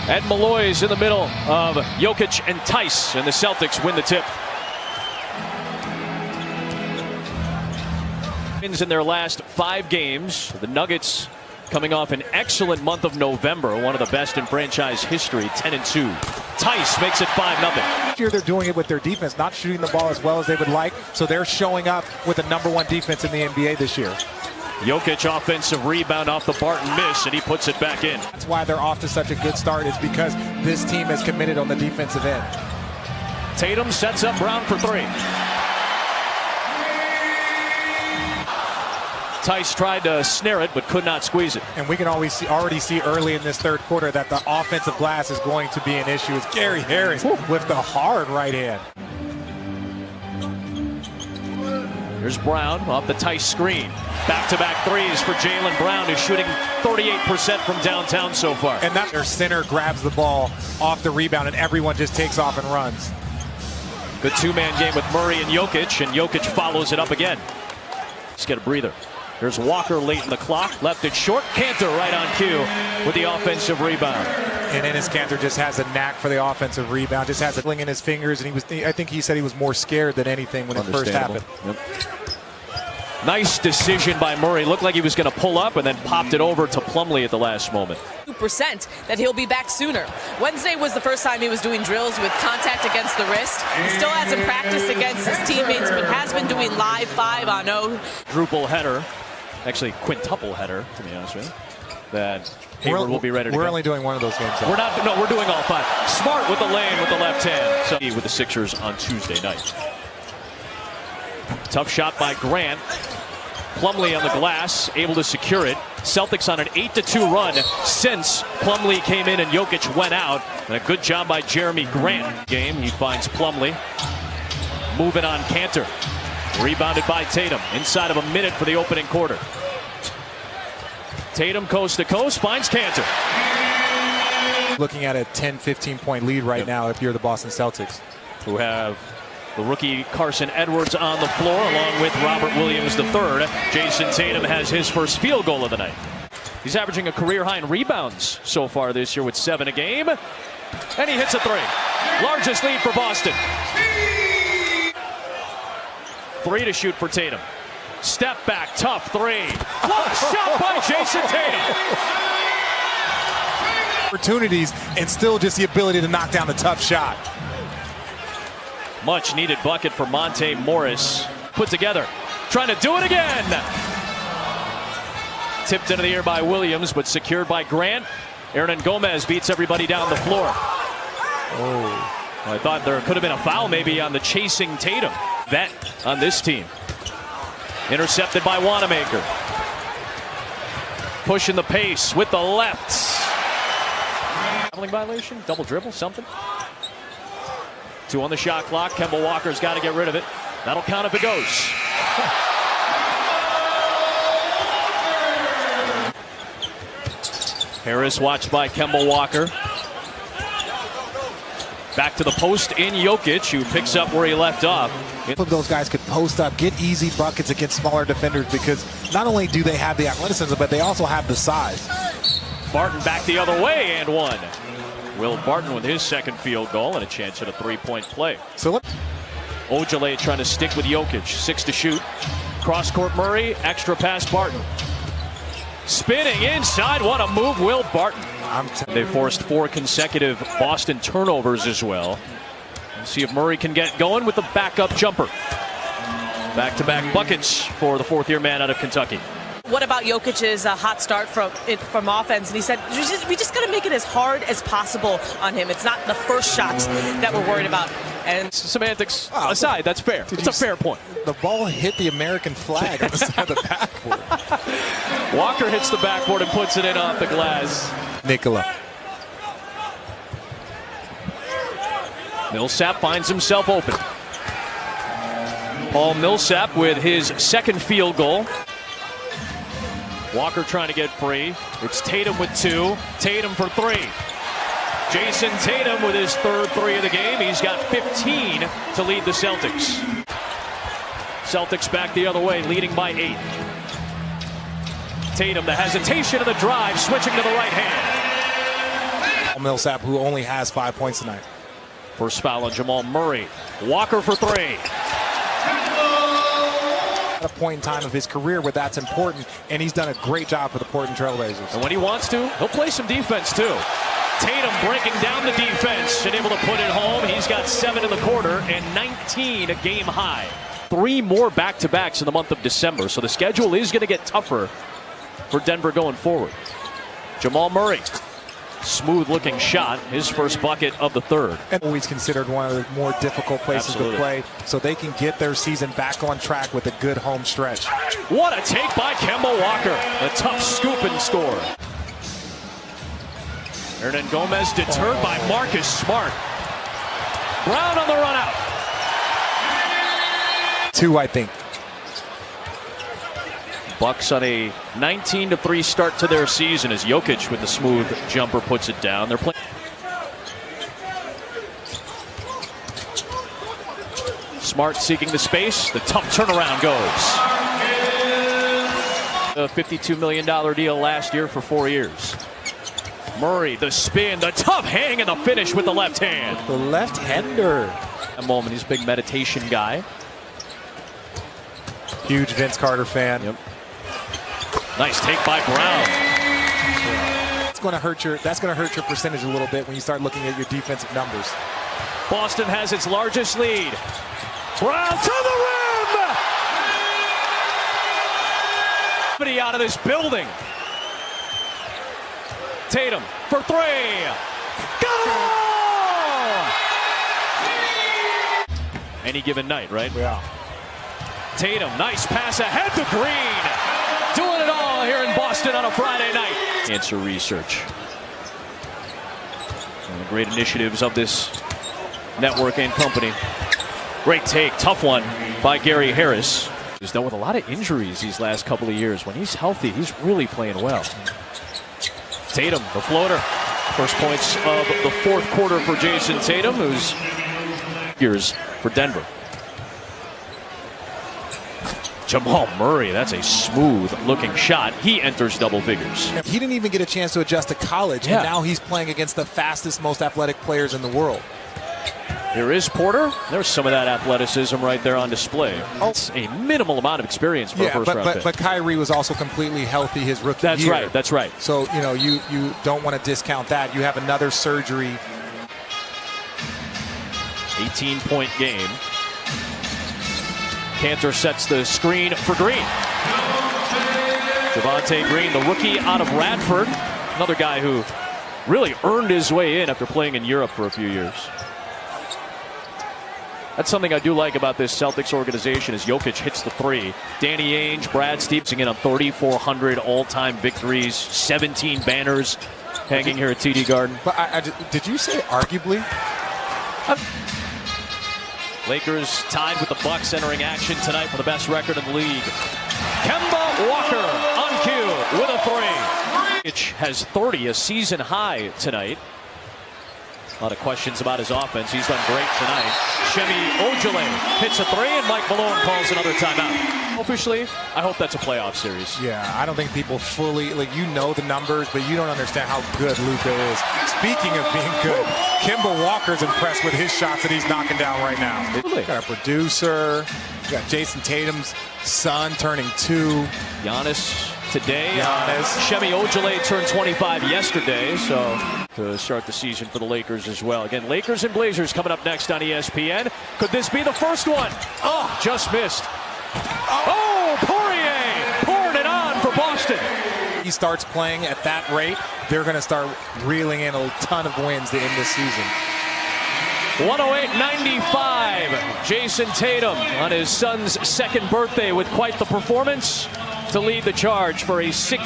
Ed Malloy's in the middle of Jokic and Tice, and the Celtics win the tip. Wins in their last 5 games. The Nuggets coming off an excellent month of November, one of the best in franchise history, 10-2. Tice makes it 5-0. Here they're doing it with their defense, not shooting the ball as well as they would like, so they're showing up with the #1 defense in the NBA this year. Jokic offensive rebound off the Barton miss, and he puts it back in. That's why they're off to such a good start, is because this team is committed on the defensive end. Tatum sets up Brown for 3. Tice tried to snare it, but could not squeeze it. And we can already see early in this third quarter that the offensive glass is going to be an issue. It's Gary Harris with the hard right hand. Here's Brown off the Tice screen. Back-to-back threes for Jaylen Brown, who's shooting 38% from downtown so far. And that their center grabs the ball off the rebound, and everyone just takes off and runs. Good two-man game with Murray and Jokic follows it up again. Let's get a breather. There's Walker late in the clock, left it short. Cantor right on cue with the offensive rebound. And Enes Kanter just has a knack for the offensive rebound, just has a fling in his fingers, and I think he said he was more scared than anything when it first happened. Yep. Nice decision by Murray. Looked like he was going to pull up and then popped it over to Plumlee at the last moment. 2% that he'll be back sooner. Wednesday was the first time he was doing drills with contact against the wrist. He still hasn't practiced against his teammates, but has been doing live 5-on-0. Quadruple header, actually quintuple header, to be honest with you. That Hayward will be ready to go. We're only doing one of those games. Though. We're doing all 5. Smart with the lane with the left hand. So with the Sixers on Tuesday night. Tough shot by Grant. Plumlee on the glass, able to secure it. Celtics on an 8-2 run since Plumlee came in and Jokic went out. And a good job by Jeremy Grant. Game, he finds Plumlee. Moving on Cantor. Rebounded by Tatum. Inside of a minute for the opening quarter. Tatum coast to coast, finds Cantor. Looking at a 10-15 point lead right now if you're the Boston Celtics. Who have the rookie Carson Edwards on the floor along with Robert Williams III. Jason Tatum has his first field goal of the night. He's averaging a career high in rebounds so far this year with 7 a game. And he hits a 3. Largest lead for Boston. 3 to shoot for Tatum. Step back, tough 3. Block shot by Jason Tatum. Opportunities and still just the ability to knock down the tough shot. Much needed bucket for Monte Morris. Put together, trying to do it again. Tipped into the air by Williams, but secured by Grant. Hernan Gomez beats everybody down the floor. Oh, I thought there could have been a foul maybe on the chasing Tatum. Vet on this team. Intercepted by Wanamaker. Pushing the pace with the left. Traveling violation, double dribble, something. 2 on the shot clock. Kemba Walker's got to get rid of it. That'll count if it goes. Harris watched by Kemba Walker. Back to the post in Jokic, who picks up where he left off. Both of those guys could post up, get easy buckets against smaller defenders, because not only do they have the athleticism, but they also have the size. Barton back the other way and 1. Will Barton with his second field goal and a chance at a 3-point play. So Ojale trying to stick with Jokic. 6 to shoot. Cross-court Murray. Extra pass Barton. Spinning inside. What a move, Will Barton. They forced 4 consecutive Boston turnovers as well. Let's see if Murray can get going with the backup jumper. Back-to-back buckets for the 4th-year man out of Kentucky. What about Jokic's hot start from offense? And he said, we just got to make it as hard as possible on him. It's not the first shot that we're worried about. And semantics aside, that's fair. It's a fair point. The ball hit the American flag on the side of the backboard. Walker hits the backboard and puts it in off the glass. Nikola. Millsap finds himself open. Paul Millsap with his second field goal. Walker trying to get free. It's Tatum with 2. Tatum for 3. Jason Tatum with his 3rd 3 of the game. He's got 15 to lead the Celtics. Celtics back the other way, leading by 8. Tatum, the hesitation of the drive, switching to the right hand. Millsap, who only has 5 points tonight. First foul on Jamal Murray. Walker for three. At a point in time of his career where that's important, and he's done a great job for the Portland Trailblazers. And when he wants to, he'll play some defense too. Tatum breaking down the defense and able to put it home. He's got 7 in the quarter and 19 a game high. 3 more back-to-backs in the month of December, so the schedule is going to get tougher for Denver going forward. Jamal Murray, smooth-looking shot, his first bucket of the third. And always considered one of the more difficult places to play, so they can get their season back on track with a good home stretch. What a take by Kemba Walker. A tough scoop and score. Hernan Gomez deterred by Marcus Smart. Brown on the run out. 2, I think. Bucks on a 19-3 start to their season as Jokic with the smooth jumper puts it down. They're playing. Smart seeking the space. The tough turnaround goes. A $52 million deal last year for 4 years. Murray, the spin, the tough hang, and the finish with the left hand. The left-hander. A moment, he's a big meditation guy. Huge Vince Carter fan. Yep. Nice take by Brown. That's going to hurt your percentage a little bit when you start looking at your defensive numbers. Boston has its largest lead. Brown to the rim! Somebody out of this building. Tatum for three. Got it all! Any given night, right? Yeah. Tatum, nice pass ahead to Green. Doing it all here in Boston on a Friday night. Answer research. One of the great initiatives of this network and company. Great take, tough one by Gary Harris. He's dealt with a lot of injuries these last couple of years. When he's healthy, he's really playing well. Tatum, the floater. First points of the fourth quarter for Jason Tatum, who's years for Denver. Jamal Murray, that's a smooth-looking shot. He enters double figures. He didn't even get a chance to adjust to college, and now he's playing against the fastest, most athletic players in the world. There is Porter. There's some of that athleticism right there on display. It's a minimal amount of experience for a first-round pick. But Kyrie was also completely healthy his rookie year. That's right. That's right. So, you know, you don't want to discount that. You have another surgery. 18-point game. Cantor sets the screen for Green. Javonte Green, the rookie out of Radford. Another guy who really earned his way in after playing in Europe for a few years. That's something I do like about this Celtics organization is Jokic hits the three. Danny Ainge, Brad Stevens in on 3,400 all-time victories, 17 banners hanging here at TD Garden. But did you say arguably? Lakers tied with the Bucks entering action tonight for the best record in the league. Kemba Walker on cue with a three. Jokic has 30, a season high tonight. A lot of questions about his offense. He's done great tonight. Shemi Ojale hits a three, and Mike Malone calls another timeout. Officially, I hope that's a playoff series. Yeah, I don't think people fully, you know the numbers, but you don't understand how good Luka is. Speaking of being good, Kemba Walker's impressed with his shots that he's knocking down right now. Really? Got a producer. Got Jason Tatum's son turning 2. Giannis today. Giannis. Shemi Ojale turned 25 yesterday, so to start the season for the Lakers as well. Again, Lakers and Blazers coming up next on ESPN. Could this be the first one? Oh, just missed. Oh, Poirier pouring it on for Boston. He starts playing at that rate, they're going to start reeling in a ton of wins to end this season. 108-95. Jason Tatum on his son's second birthday with quite the performance to lead the charge for a 6